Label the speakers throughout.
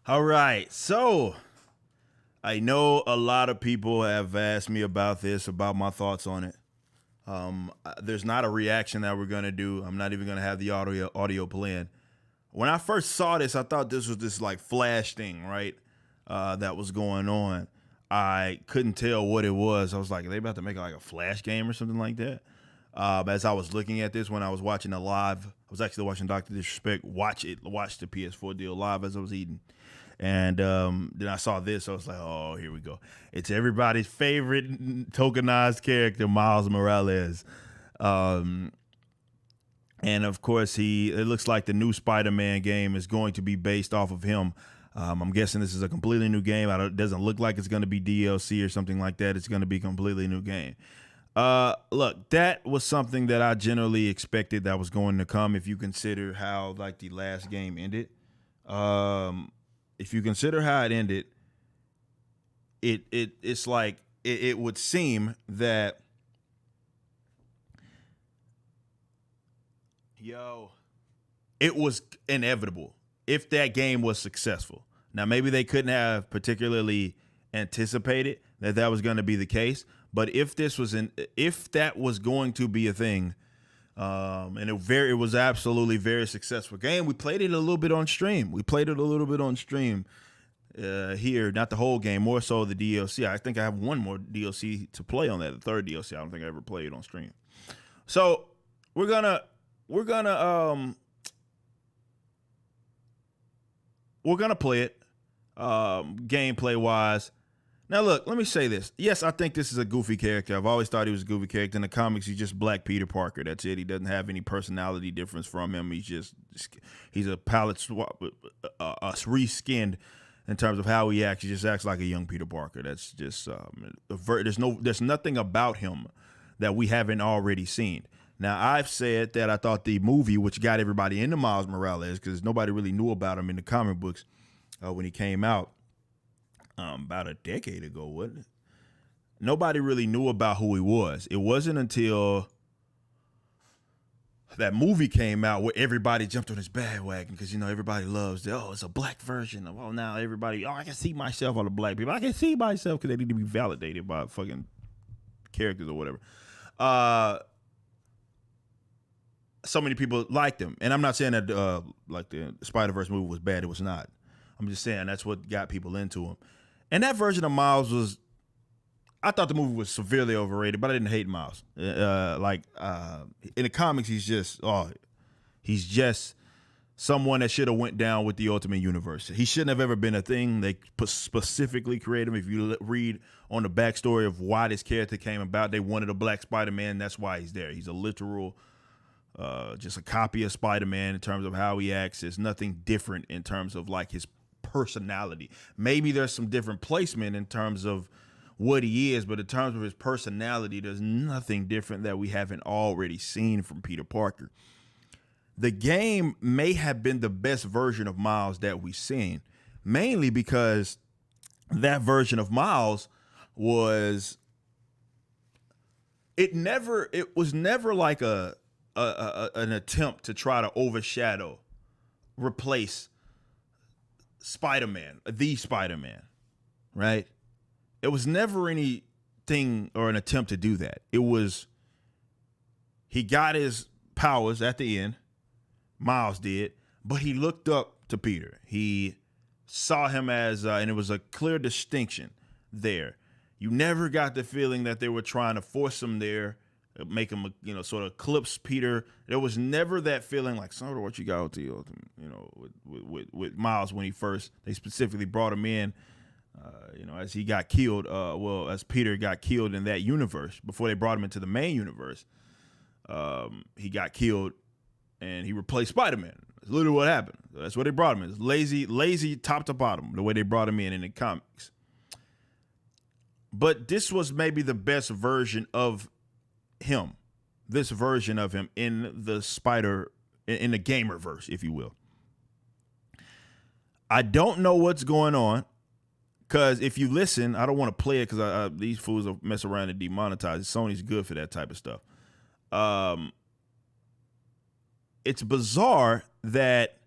Speaker 1: All right. So I know a lot of people have asked me about this, about my thoughts on it. There's not a reaction that we're gonna do. I'm not even gonna have the audio playing. When I first saw this, I thought this was this like flash thing, right? That was going on. I couldn't tell what it was. I was like, are they about to make like a flash game or something like that? As I was looking at this when I was watching the live, I was actually watching Doctor Disrespect watch the PS4 deal live as I was eating. And then I saw this. I was like, oh, here we go. It's everybody's favorite tokenized character, Miles Morales. Um, and of course, it looks like the new Spider-Man game is going to be based off of him. I'm guessing this is a completely new game. It doesn't look like it's going to be DLC or something like that. It's going to be a completely new game. Look, that was something that I generally expected that was going to come if you consider how like the last game ended. Um, if you consider how it ended, it's like it would seem that yo it was inevitable if that game was successful. Now maybe they couldn't have particularly anticipated that that was going to be the case, but if that was going to be a thing, and it was absolutely very successful game. We played it a little bit on stream. Here, not the whole game, more so the DLC. I think I have one more DLC to play on that, the third DLC. I don't think I ever played on stream. So we're gonna we're gonna we're gonna play it gameplay wise. Now look, let me say this. Yes, I think this is a goofy character. I've always thought he was a goofy character. In the comics, he's just Black Peter Parker. That's it. He doesn't have any personality difference from him. He's a palette swap, reskinned in terms of how he acts. He just acts like a young Peter Parker. That's just there's nothing about him that we haven't already seen. Now I've said that I thought the movie, which got everybody into Miles Morales, because nobody really knew about him in the comic books when he came out about a decade ago, wasn't it? Nobody really knew about who he was. It wasn't until that movie came out where everybody jumped on his bandwagon because everybody loves it's a black version of now everybody I can see myself on the black people. I can see myself because they need to be validated by fucking characters or whatever. So many people liked him, and I'm not saying that like the Spider-Verse movie was bad. It was not. I'm just saying that's what got people into him. And that version of Miles I thought the movie was severely overrated, but I didn't hate Miles. In the comics, he's just someone that should have went down with the Ultimate Universe. He shouldn't have ever been a thing. They specifically created him. If you read on the backstory of why this character came about, they wanted a black Spider-Man. That's why he's there. He's a literal, just a copy of Spider-Man in terms of how he acts. There's nothing different in terms of like his personality. Maybe there's some different placement in terms of what he is, but in terms of his personality, there's nothing different that we haven't already seen from Peter Parker. The game may have been the best version of Miles that we've seen, mainly because that version of Miles was never like an attempt to try to replace Spider-Man, the Spider-Man, right? It was never anything or an attempt to do that. It was, he got his powers at the end, Miles did, but he looked up to Peter. He saw him as, and it was a clear distinction there. You never got the feeling that they were trying to force him there, make him, sort of eclipse Peter. There was never that feeling like, sort of what you got with the ultimate, with Miles when they specifically brought him in, as he got killed, as Peter got killed in that universe, before they brought him into the main universe, he got killed and he replaced Spider-Man. That's literally what happened. That's what they brought him in. It's lazy top to bottom, the way they brought him in the comics. But this was maybe the best version of him, this version of him in the in the gamerverse, if you will. I don't know what's going on, because if you listen, I don't want to play it because these fools will mess around and demonetize it. Sony's good for that type of stuff. It's bizarre that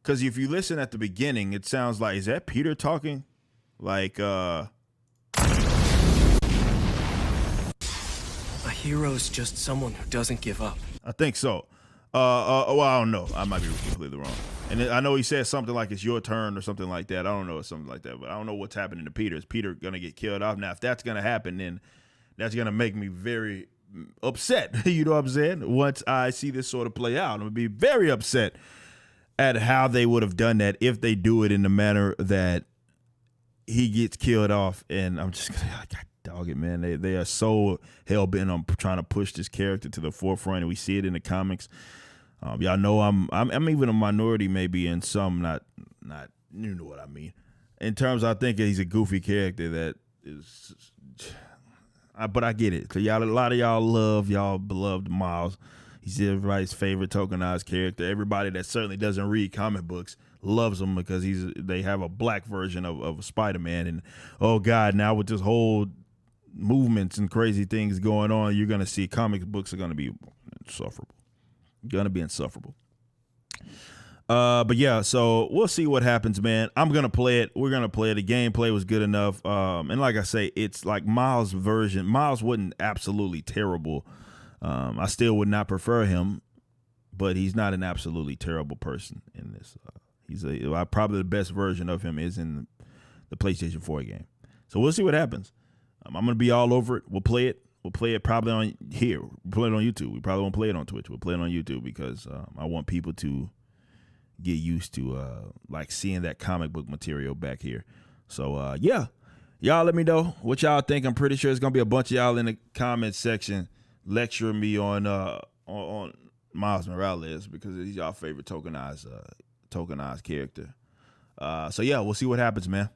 Speaker 1: Because if you listen at the beginning, it sounds like, is that Peter talking? Like,
Speaker 2: A hero's just someone who doesn't give up.
Speaker 1: I think so. Well, I don't know. I might be completely wrong. And I know he said something like it's your turn or something like that. I don't know, or something like that. But I don't know what's happening to Peter. Is Peter gonna get killed off? Now, if that's gonna happen, then that's gonna make me very upset. You know what I'm saying? Once I see this sort of play out, I'm gonna be very upset at how they would have done that if they do it in the manner that he gets killed off. And I'm just gonna like, God dog it, man. They are so hell bent on trying to push this character to the forefront, and we see it in the comics. Y'all know I'm even a minority maybe in some, not you know what I mean. In terms, I think he's a goofy character that is, but I get it. Cause y'all, a lot of y'all beloved Miles. He's everybody's favorite tokenized character. Everybody that certainly doesn't read comic books loves him because they have a black version of Spider-Man. And oh God, now with this whole movements and crazy things going on, you're gonna see comic books are gonna be insufferable. Gonna be insufferable. But yeah, so we'll see what happens, man. I'm gonna play it. We're gonna play it. The gameplay was good enough. And like I say, it's like Miles' version. Miles wasn't absolutely terrible. I still would not prefer him, but he's not an absolutely terrible person in this. He's probably the best version of him is in the PlayStation 4 game. So we'll see what happens. I'm gonna be all over it. We'll play it. We'll play it probably on here. We'll play it on YouTube. We probably won't play it on Twitch. We'll play it on YouTube because I want people to get used to like seeing that comic book material back here. So yeah, y'all let me know what y'all think. I'm pretty sure it's gonna be a bunch of y'all in the comment section lecturing me on Miles Morales because he's y'all favorite tokenized character. So yeah, we'll see what happens, man.